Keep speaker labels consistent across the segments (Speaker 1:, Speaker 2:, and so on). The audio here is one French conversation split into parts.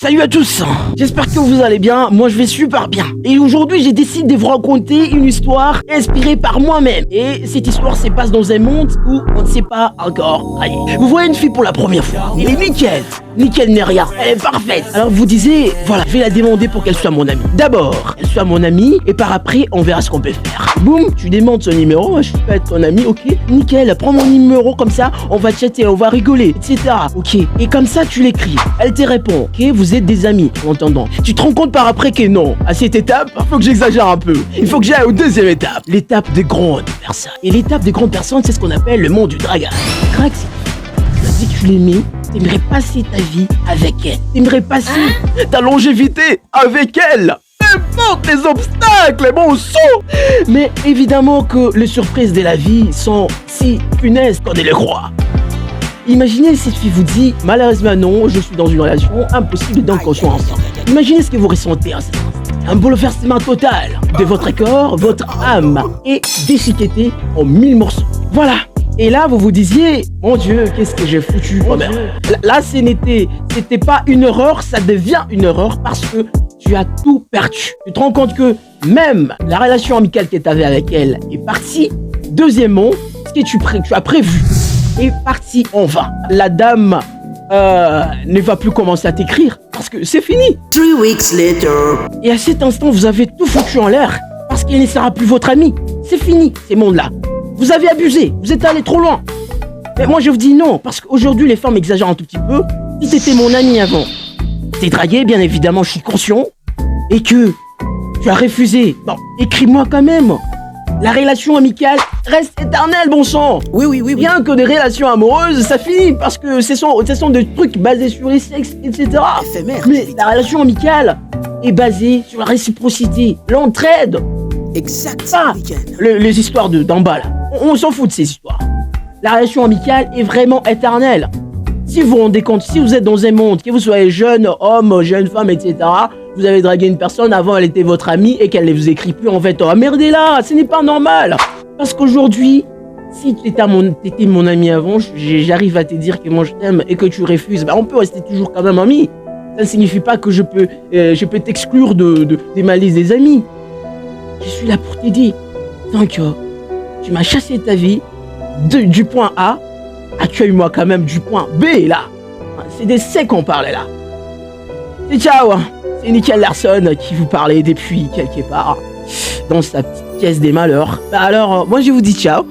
Speaker 1: Salut à tous, j'espère que vous allez bien, moi je vais super bien. Et aujourd'hui j'ai décidé de vous raconter une histoire inspirée par moi-même. Et cette histoire se passe dans un monde où on ne sait pas encore. Allez, vous voyez une fille pour la première fois, elle est nickel. Nickel n'est rien, elle est parfaite. Alors vous disiez, voilà, je vais la demander pour qu'elle soit mon amie. D'abord, elle soit mon amie, et par après, on verra ce qu'on peut faire. Boum, tu demandes son numéro, je peux être ton ami, ok. Nickel, prends mon numéro comme ça, on va chatter, on va rigoler, etc. Ok, et comme ça tu l'écris. Elle te répond, ok, vous êtes des amis, en entendant. Tu te rends compte par après que non, à cette étape, il faut que j'exagère un peu. Il faut que j'aille aux deuxième étape, l'étape des grandes personnes. Et l'étape des grandes personnes, c'est ce qu'on appelle le monde du dragage. Crac, si tu l'aimais, t'aimerais passer ta vie avec elle. T'aimerais passer ta longévité avec elle. Peu importe les obstacles, bon sang. Mais évidemment que les surprises de la vie sont si funestes qu'on ne le croit. Imaginez si cette fille vous dit, malheureusement non, je suis dans une relation, impossible donc qu'on soit ensemble. Imaginez ce que vous ressentez à cet instant. Un bouleversement total de votre corps, votre âme est déchiquetée en 1000 morceaux. Voilà. Et là, vous vous disiez, mon Dieu, qu'est-ce que j'ai foutu, Robert. Là, c'était pas une erreur, ça devient une erreur parce que tu as tout perdu. Tu te rends compte que même la relation amicale que tu avais avec elle est partie. Deuxièmement, ce que tu as prévu est parti en vain. La dame ne va plus commencer à t'écrire parce que c'est fini.
Speaker 2: 3 weeks later.
Speaker 1: Et à cet instant, vous avez tout foutu en l'air parce qu'elle ne sera plus votre amie. C'est fini, ces mondes-là. Vous avez abusé, vous êtes allé trop loin. Mais moi je vous dis non, parce qu'aujourd'hui les femmes exagèrent un tout petit peu. Si t'étais mon ami avant, t'es dragué, bien évidemment, je suis conscient. Et que tu as refusé, bon, écris-moi quand même. La relation amicale reste éternelle, bon sang.
Speaker 2: Oui.
Speaker 1: Bien que des relations amoureuses, ça finit, parce que ce sont des trucs basés sur les sexes, etc.
Speaker 2: Éphémère.
Speaker 1: Mais la relation amicale est basée sur la réciprocité, l'entraide.
Speaker 2: Exact.
Speaker 1: Pas les histoires d'en bas là. On s'en fout de ces histoires. La relation amicale est vraiment éternelle. Si vous vous rendez compte, si vous êtes dans un monde, que vous soyez jeune homme, jeune femme, etc., vous avez dragué une personne, avant elle était votre amie et qu'elle ne vous écrit plus, en fait, oh merdez là, ce n'est pas normal. Parce qu'aujourd'hui, si tu étais mon ami avant, j'arrive à te dire que moi je t'aime et que tu refuses, on peut rester toujours quand même amis. Ça ne signifie pas que je peux t'exclure des malices des amis. Je suis là pour t'aider. Donc, tu m'as chassé ta vie du point A, accueille-moi quand même du point B, là. C'est des C qu'on parlait, là. C'est ciao, c'est Nickel Larson qui vous parlait depuis quelque part, dans sa petite caisse des malheurs. Alors, moi je vous dis ciao.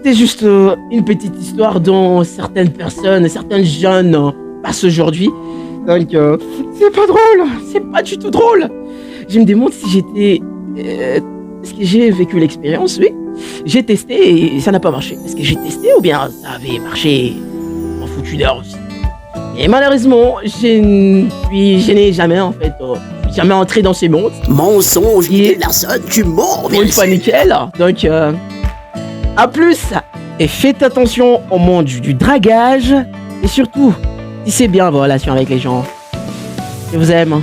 Speaker 1: C'est juste une petite histoire dont certaines personnes, certains jeunes passent aujourd'hui. Donc, c'est pas drôle, c'est pas du tout drôle. Je me demande si j'étais... Est-ce que j'ai vécu l'expérience? Oui. J'ai testé et ça n'a pas marché. Est-ce que j'ai testé ou bien ça avait marché en foutu d'heure aussi? Et malheureusement, je n'ai jamais en fait jamais entré dans ces mondes.
Speaker 2: Mensonge, personne, tu mords.
Speaker 1: Pour une fois nickel. Donc, à plus. Et faites attention au monde du dragage. Et surtout, si c'est bien vos relations avec les gens. Je vous aime.